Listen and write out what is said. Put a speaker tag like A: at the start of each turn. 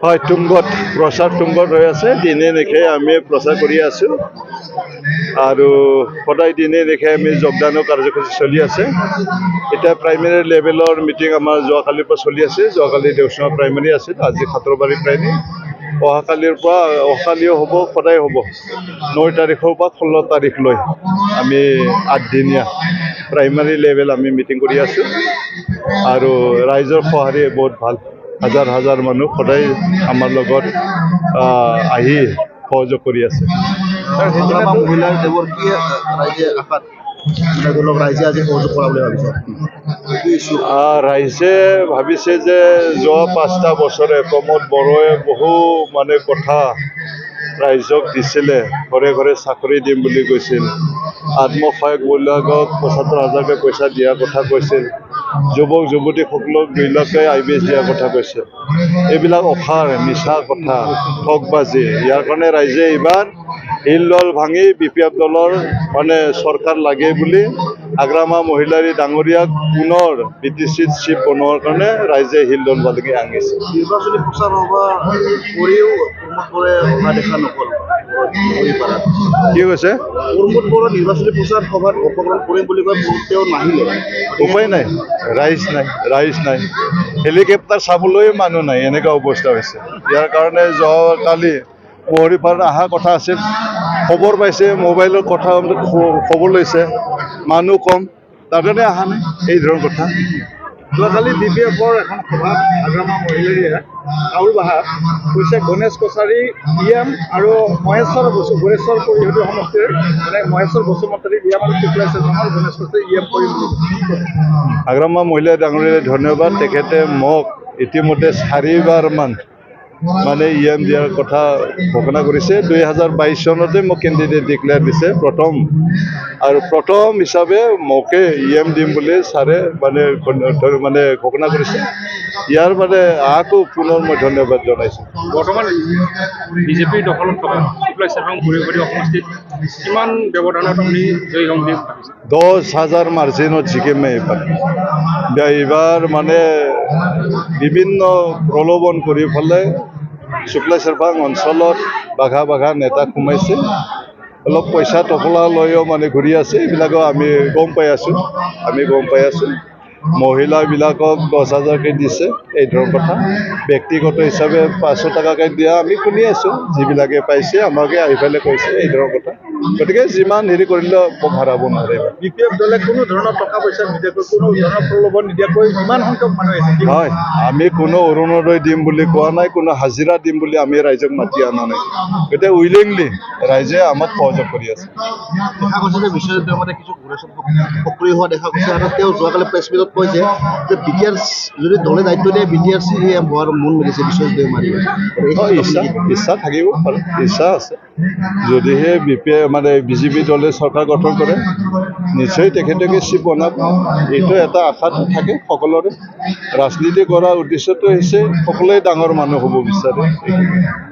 A: হয়, প্ৰচাৰ তুংগত হৈ আছে। দিনে নিশাই আমি প্ৰচাৰ কৰি আছোঁ আৰু সদায় দিনে নিশাই আমি যোগদানৰ কাৰ্যসূচী চলি আছে। এতিয়া প্ৰাইমেৰী লেভেলৰ মিটিং আমাৰ যোৱাকালিৰ পৰা চলি আছে। যোৱাকালি দেওচুঙা প্ৰাইমেৰী আছিল, আজি খাতৰবাৰী প্ৰাইমেৰী। অহাকালিও হ'ব, সদায় হ'ব। 9 তাৰিখৰ পৰা 16 তাৰিখলৈ আমি 8 দিনীয়া প্ৰাইমাৰী লেভেল আমি মিটিং কৰি আছোঁ আৰু ৰাইজৰ সঁহাৰি বহুত ভাল। হাজাৰ হাজাৰ মানুহ সদায় আমাৰ লগত আহি সহযোগ কৰি আছে।
B: মহিলাৰ দেৱৰ কি ৰাইজে আশাত ৰাইজে আজি সহযোগ কৰা বুলি ভাবিছে?
A: ৰাইজে ভাবিছে যে যোৱা 5টা বছৰে প্ৰমোদ বড়োৱে বহু কথা ৰাইজক দিছিলে। ঘৰে ঘৰে চাকৰি দিম বুলি কৈছিল। আত্মসহায়ক গোটবিলাকক 75,000কৈ পইচা দিয়াৰ কথা কৈছিল। যুৱক যুৱতীসকলক 2 লাখকৈ IBS দিয়াৰ কথা কৈছে। এইবিলাক অফাৰ, মিছা কথা, ঠগবাজি। ইয়াৰ কাৰণে ৰাইজে এইবাৰ হিল দল ভাঙি BPF দলৰ চৰকাৰ লাগে বুলি আগ্ৰামা মহিলাৰী ডাঙৰীয়াক পুনৰ BTCত চিফ বনোৱাৰ কাৰণে ৰাইজে হিল দল ভাঙি আনিছে।
B: নিৰ্বাচনী প্ৰচাৰ সভা কৰিও প্ৰমোদ বড়োৱে অহা দেখা নগ'ল।
A: কি কৈছে?
B: প্ৰমোদ বড়োৱে নিৰ্বাচনী প্ৰচাৰ সভাত অংশগ্ৰহণ কৰিম বুলি কয়, তেওঁ নাহিলে।
A: উপায় নাই, ৰাইজ নাই। হেলিকপ্টাৰ চাবলৈও মানুহ নাই, এনেকুৱা অৱস্থা হৈছে। ইয়াৰ কাৰণে যোৱাকালি মহৰীপাৰত অহা কথা আছিল, খবৰ পাইছে, মোবাইলৰ কথা খবৰ লৈছে, মানুহ কম, তাৰ কাৰণে অহা নাই। এই ধৰণৰ কথা।
C: যোৱাকালি BPFৰ এখন সভাত আগ্ৰামা মহিলাৰীয়ে কাউল বাহাত কৈছে গণেশ কছাৰী EM আৰু মহেশ্বৰ পৰিষদীয় সমষ্টিৰ মহেশ্বৰ বসুমতাৰী EM আৰু শুক্লা চেতনৰ গণেশ কছাৰী EM কৰিম বুলি।
A: আগ্ৰামা মহিলা ডাঙৰীয়ালৈ ধন্যবাদ। তেখেতে মোক ইতিমধ্যে 4বাৰমান EM দিয়াৰ কথা ঘোষণা কৰিছে। 2022 চনতে মোক কেণ্ডিডেট ডিক্লেয়াৰ দিছে প্ৰথম হিচাপে মোকে EM দিম বুলি ছাৰে ঘোষণা কৰিছে। ইয়াৰ আকৌ পুনৰ মই ধন্যবাদ জনাইছোঁ।
C: বৰ্তমান বিজেপিৰ দখলত থকা শুক্লা চেতন সমষ্টিত কিমান ব্যৱধানত আপুনি জয়ী হ'ম বুলি ভাবিছে?
A: 10,000 মাৰ্জিনত জিকিম এইবাৰ বিভিন্ন প্ৰলোভন কৰি পেলাই শুক্লা চেৰপাং অঞ্চলত বাঘা নেতা সোমাইছে। অলপ পইচা টকলা লৈও ঘূৰি আছে। এইবিলাকো আমি গম পাই আছোঁ। মহিলাবিলাকক 10,000কৈ দিছে, এই ধৰণৰ কথা। ব্যক্তিগত হিচাপে 500 টকাকৈ দিয়া আমি শুনি আছোঁ। যিবিলাকে পাইছে আমাকে আহি পেলাই কৈছে, এই ধৰণৰ কথা। গতিকে যিমান কৰিলেও মোক হাৰাব নোৱাৰে।
C: BPF দলে কোনো ধৰণৰ টকা পইচা নিদিয়াকৈ, কোনো ধৰণৰ প্ৰলোভন নিদিয়াকৈ ইমান সংখ্যক মানুহ আহিছে।
A: হয়, আমি কোনো অৰুণোদয় দিম বুলি কোৱা নাই, কোনো হাজিৰা দিম বুলি আমি ৰাইজক মাতি অনা নাই। গতিকে উইলিংলি ৰাইজে আমাক সহযোগ কৰি আছে।
B: দেখা গৈছে যে বিশ্বজিৎ মতে কিছু সক্ৰিয় হোৱা দেখা গৈছে আৰু তেওঁ যোৱাকালি প্ৰেছ মিটত কয় যে BTR যদি দলে দায়িত্ব দিয়ে BTR CM হোৱাৰ মন মেলিছে বিশ্বজিৎ দেওমাৰীয়ে।
A: ইচ্ছা থাকিব পাৰে, ইচ্ছা আছে। যদিহে বিজেপি দলে চৰকাৰ গঠন কৰে, নিশ্চয় তেখেতকে চিফ বনাব। এইটো এটা আশা থাকে সকলোৰে। ৰাজনীতি কৰাৰ উদ্দেশ্যটো হৈছে সকলোৱে ডাঙৰ মানুহ হ'ব বিচাৰে।